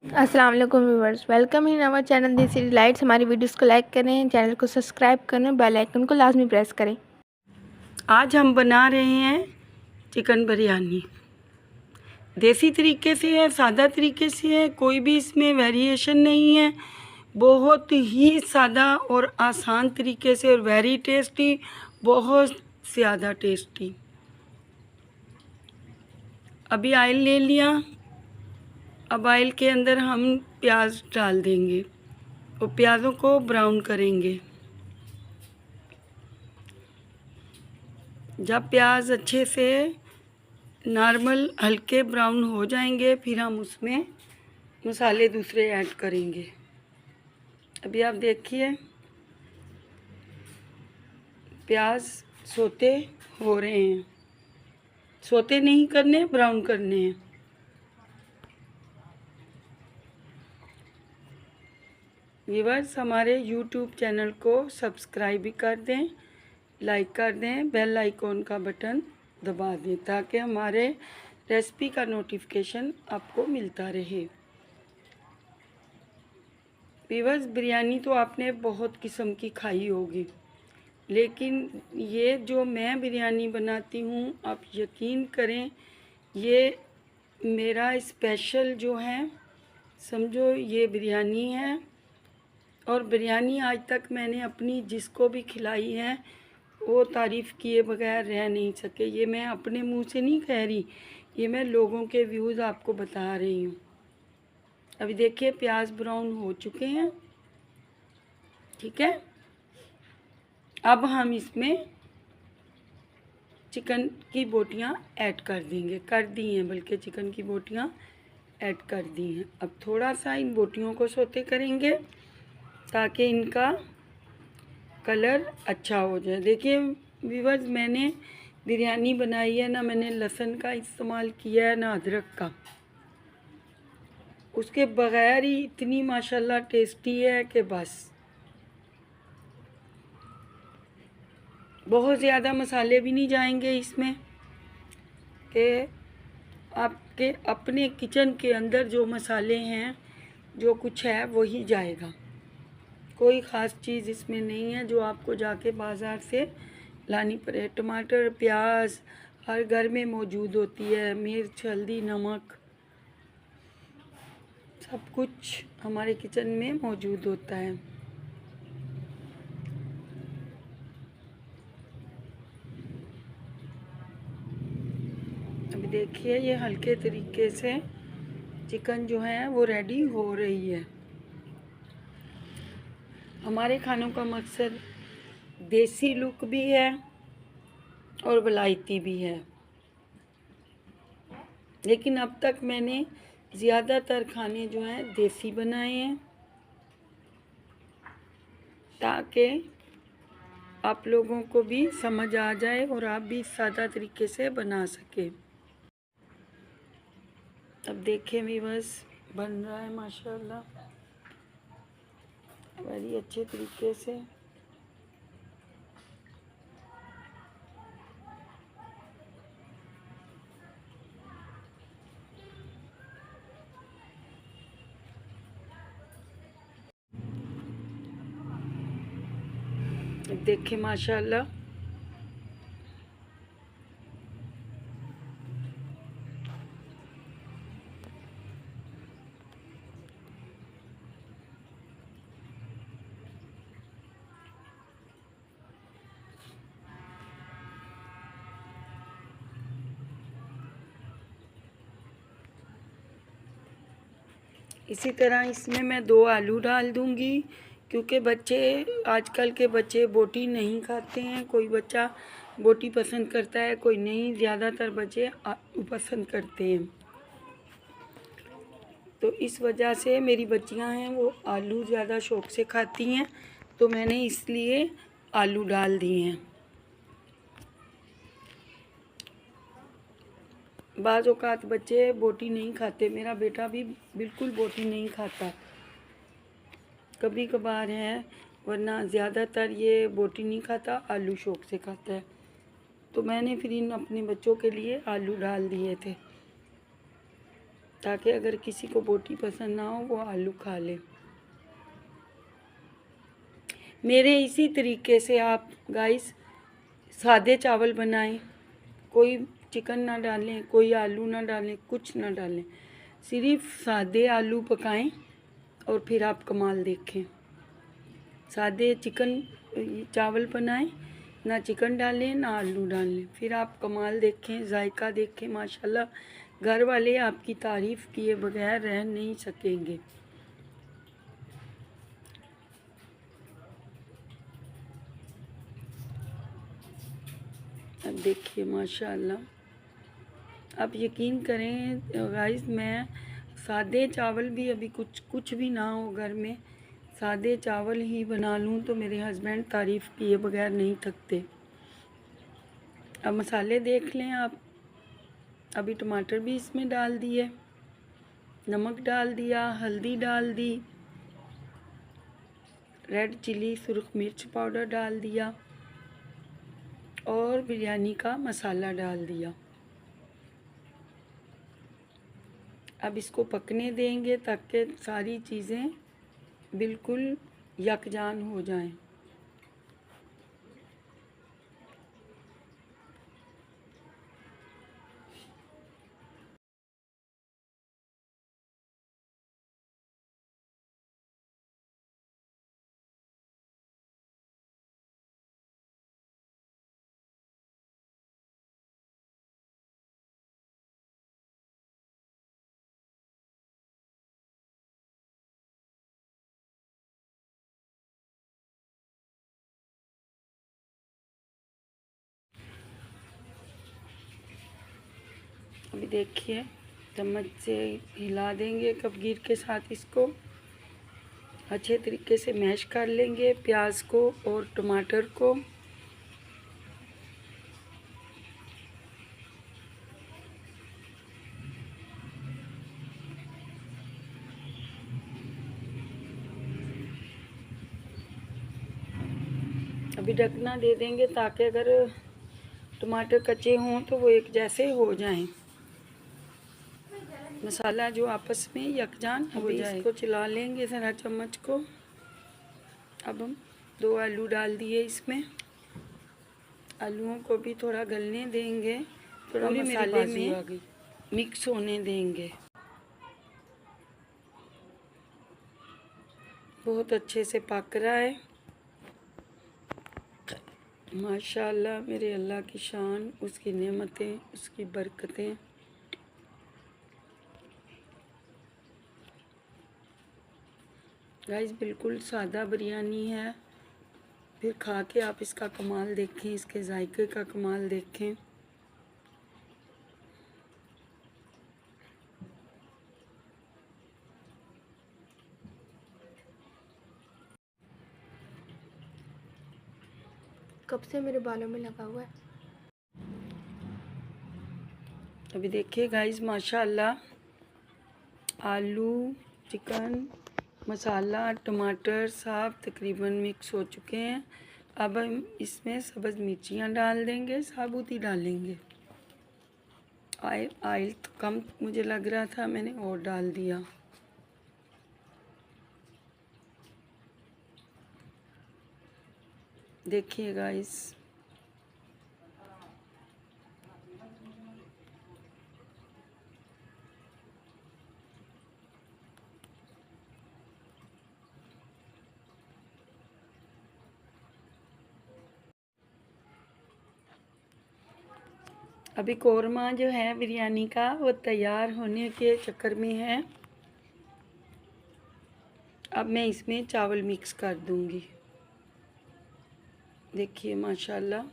अस्सलाम वालेकुम viewers, welcome in our channel Desi Delights. हमारी वीडियोस को लाइक करें, चैनल को सब्सक्राइब करें, बेल आइकन को लाजमी प्रेस करें। आज हम बना रहे हैं चिकन बिरयानी। देसी तरीके से है, सादा तरीके से है, कोई भी इसमें वेरिएशन नहीं है। बहुत ही सादा और आसान तरीके से और वेरी टेस्टी, बहुत ज़्यादा टेस्टी। अभी ऑयल ले लिया। अब ऑयल के अंदर हम प्याज डाल देंगे और प्याज़ों को ब्राउन करेंगे। जब प्याज अच्छे से नॉर्मल हल्के ब्राउन हो जाएंगे, फिर हम उसमें मसाले दूसरे ऐड करेंगे। अभी आप देखिए प्याज सोते हो रहे हैं। सोते नहीं करने, ब्राउन करने हैं। व्यूअर्स, हमारे यूट्यूब चैनल को सब्सक्राइब भी कर दें, लाइक कर दें, बेल आइकॉन का बटन दबा दें ताकि हमारे रेसिपी का नोटिफिकेशन आपको मिलता रहे। व्यूअर्स, बिरयानी तो आपने बहुत किस्म की खाई होगी, लेकिन ये जो मैं बिरयानी बनाती हूँ, आप यकीन करें, ये मेरा स्पेशल जो है, समझो ये बिरयानी है। और बिरयानी आज तक मैंने अपनी जिसको भी खिलाई है वो तारीफ़ किए बगैर रह नहीं सके। ये मैं अपने मुंह से नहीं कह रही, ये मैं लोगों के व्यूज़ आपको बता रही हूँ। अभी देखिए प्याज ब्राउन हो चुके हैं, ठीक है। अब हम इसमें चिकन की बोटियाँ ऐड कर देंगे, कर दी हैं, बल्कि चिकन की बोटियाँ ऐड कर दी हैं। अब थोड़ा सा इन बोटियों को सौते करेंगे ताकि इनका कलर अच्छा हो जाए। देखिए व्यूअर्स, मैंने बिरयानी बनाई है ना, मैंने लहसुन का इस्तेमाल किया है ना अदरक का। उसके बगैर ही इतनी माशाल्लाह टेस्टी है कि बस। बहुत ज़्यादा मसाले भी नहीं जाएंगे इसमें कि आपके अपने किचन के अंदर जो मसाले हैं, जो कुछ है वही जाएगा। कोई ख़ास चीज़ इसमें नहीं है जो आपको जाके बाज़ार से लानी पड़े। टमाटर, प्याज हर घर में मौजूद होती है, मिर्च, हल्दी, नमक, सब कुछ हमारे किचन में मौजूद होता है। अभी देखिए ये हल्के तरीके से चिकन जो है वो रेडी हो रही है। हमारे खानों का मकसद देसी लुक भी है और वलायती भी है, लेकिन अब तक मैंने ज़्यादातर खाने जो हैं देसी बनाए हैं ताकि आप लोगों को भी समझ आ जाए और आप भी सादा तरीके से बना सकें। अब देखें भी बस बन रहा है माशाल्लाह बड़ी अच्छे तरीके से। देखें माशाल्लाह इसी तरह इसमें मैं 2 आलू डाल दूंगी, क्योंकि बच्चे, आजकल के बच्चे बोटी नहीं खाते हैं। कोई बच्चा बोटी पसंद करता है, कोई नहीं। ज़्यादातर बच्चे आलू पसंद करते हैं, तो इस वजह से मेरी बच्चियां हैं वो आलू ज़्यादा शौक़ से खाती हैं, तो मैंने इसलिए आलू डाल दिए हैं। बाज़ औक़ात बच्चे बोटी नहीं खाते, मेरा बेटा भी बिल्कुल बोटी नहीं खाता, कभी कभार है, वरना ज़्यादातर ये बोटी नहीं खाता, आलू शौक़ से खाता है। तो मैंने फिर इन अपने बच्चों के लिए आलू डाल दिए थे। ताकि अगर किसी को बोटी पसंद ना हो वो आलू खा ले। मेरे इसी तरीके से आप गाइस सादे चावल बनाएं, कोई चिकन ना डालें, कोई आलू ना डालें, कुछ ना डालें, सिर्फ सादे आलू पकाएं और फिर आप कमाल देखें। सादे चिकन चावल बनाएं, ना चिकन डालें ना आलू डालें, फिर आप कमाल देखें, जायका देखें। माशाल्लाह घर वाले आपकी तारीफ़ किए बगैर रह नहीं सकेंगे। अब देखिए माशाल्लाह, आप यकीन करें गाइस, मैं सादे चावल भी अभी कुछ भी ना हो घर में, सादे चावल ही बना लूँ तो मेरे हस्बैंड तारीफ़ किए बगैर नहीं थकते। अब मसाले देख लें आप। अभी टमाटर भी इसमें डाल दिए, नमक डाल दिया, हल्दी डाल दी, रेड चिली सुरख मिर्च पाउडर डाल दिया और बिरयानी का मसाला डाल दिया। अब इसको पकने देंगे ताकि सारी चीज़ें बिल्कुल यकजान हो जाएं। अभी देखिए चम्मच से हिला देंगे कपगीर के साथ, इसको अच्छे तरीके से मैश कर लेंगे प्याज को और टमाटर को। अभी ढकना दे देंगे ताकि अगर टमाटर कच्चे हों तो वो एक जैसे हो जाएं, मसाला जो आपस में यकजान हो जाए। इसको चला लेंगे ज़रा चम्मच को। अब हम 2 आलू डाल दिए इसमें, आलूओं को भी थोड़ा गलने देंगे, थोड़ा मसाले में मिक्स होने देंगे। बहुत अच्छे से पक रहा है माशाल्लाह। मेरे अल्लाह की शान, उसकी नेमतें, उसकी बरकतें। गाइस बिल्कुल सादा बिरयानी है, फिर खा के आप इसका कमाल देखें, इसके जायके का कमाल देखें। कब से मेरे बालों में लगा हुआ है। अभी देखिए गाइस माशाल्लाह, आलू, चिकन, मसाला, टमाटर सब तकरीबन मिक्स हो चुके हैं। अब हम इसमें सब्ज़ मिर्चियाँ डाल देंगे, साबुत ही डालेंगे। ऑयल तो कम मुझे लग रहा था, मैंने और डाल दिया। देखिए गाइस अभी कौरमा जो है बिरयानी का वो तैयार होने के चक्कर में है। अब मैं इसमें चावल मिक्स कर दूंगी। देखिए माशाल्लाह,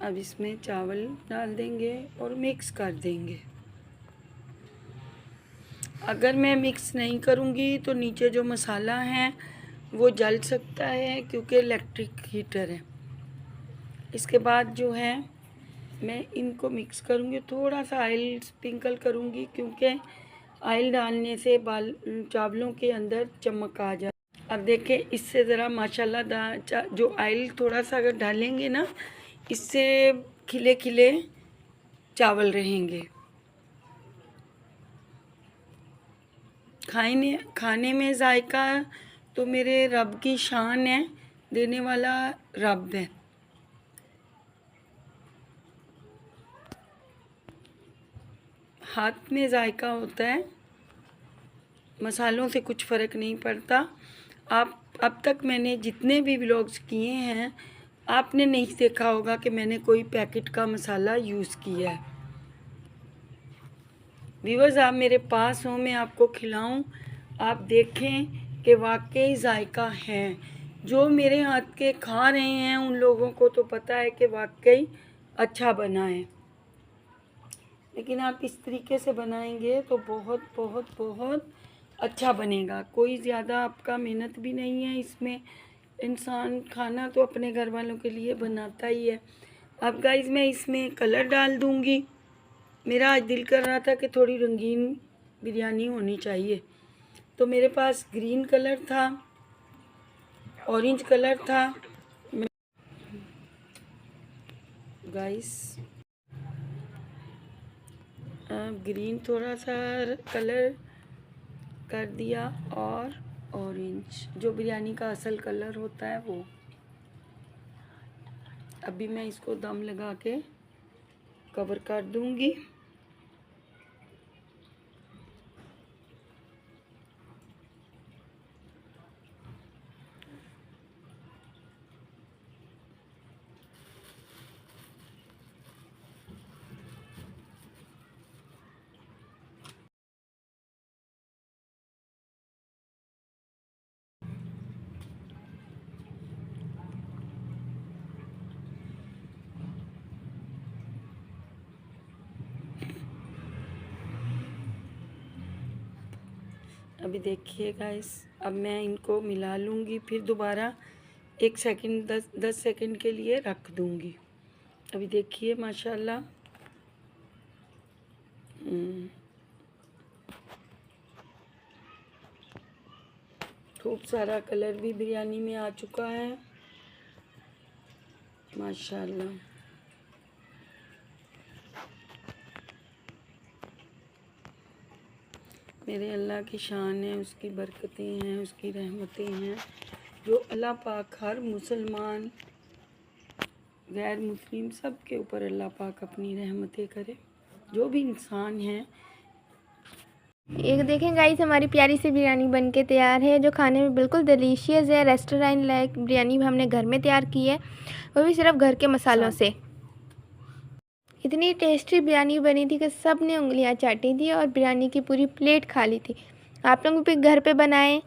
अब इसमें चावल डाल देंगे और मिक्स कर देंगे। अगर मैं मिक्स नहीं करूंगी तो नीचे जो मसाला है वो जल सकता है क्योंकि इलेक्ट्रिक हीटर है। इसके बाद जो है मैं इनको मिक्स करूंगी, थोड़ा सा ऑयल स्प्रिंकल करूंगी क्योंकि ऑयल डालने से चावलों के अंदर चमक आ जाए। अब देखें इससे ज़रा माशाल्लाह जो ऑयल थोड़ा सा अगर डालेंगे ना, इससे खिले खिले चावल रहेंगे। खाने में जायका तो मेरे रब की शान है, देने वाला रब है। हाथ में जायका होता है, मसालों से कुछ फ़र्क नहीं पड़ता। आप अब तक मैंने जितने भी व्लॉग्स किए हैं, आपने नहीं देखा होगा कि मैंने कोई पैकेट का मसाला यूज़ किया है। व्यूअर्स, आप मेरे पास हो, मैं आपको खिलाऊं, आप देखें कि वाकई जायका है। जो मेरे हाथ के खा रहे हैं उन लोगों को तो पता है कि वाकई अच्छा बना है, लेकिन आप इस तरीके से बनाएंगे तो बहुत बहुत बहुत अच्छा बनेगा। कोई ज़्यादा आपका मेहनत भी नहीं है इसमें। इंसान खाना तो अपने घर वालों के लिए बनाता ही है। अब गाइस मैं इसमें कलर डाल दूँगी। मेरा आज दिल कर रहा था कि थोड़ी रंगीन बिरयानी होनी चाहिए, तो मेरे पास ग्रीन कलर था, ऑरेंज कलर था। गाइस ग्रीन थोड़ा सा कलर कर दिया और ऑरेंज, जो बिरयानी का असल कलर होता है वो। अभी मैं इसको दम लगा के कवर कर दूंगी। अभी देखिए गाइस, अब मैं इनको मिला लूँगी, फिर दोबारा 1 सेकंड 10 सेकंड के लिए रख दूँगी। अभी देखिए माशाल्लाह खूब सारा कलर भी बिरयानी में आ चुका है माशाल्लाह। मेरे अल्लाह की शान है, उसकी बरकतें हैं, उसकी रहमतें हैं, जो अल्लाह पाक हर मुसलमान गैर मुस्लिम सब के ऊपर अल्लाह पाक अपनी रहमतें करे। जो भी इंसान हैं। एक देखें गाइस, हमारी प्यारी सी बिरयानी बनके तैयार है, जो खाने में बिल्कुल डिलीशियस है। रेस्टोरेंट लाइक बिरयानी हमने घर में तैयार की है, वो भी सिर्फ घर के मसालों से। इतनी टेस्टी बिरयानी बनी थी कि सब ने उंगलियां चाटी थी और बिरयानी की पूरी प्लेट खा ली थी। आप लोग भी घर पे बनाएं,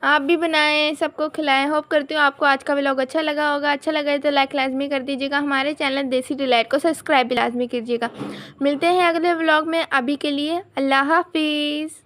आप भी बनाएं, सबको खिलाएं। होप करती हूँ आपको आज का व्लॉग अच्छा लगा होगा। अच्छा लगा है तो लाइक लाजमी कर दीजिएगा। हमारे चैनल देसी डिलाइट को सब्सक्राइब भी लाजमी कीजिएगा। मिलते हैं अगले व्लॉग में। अभी के लिए अल्लाह हाफिज़।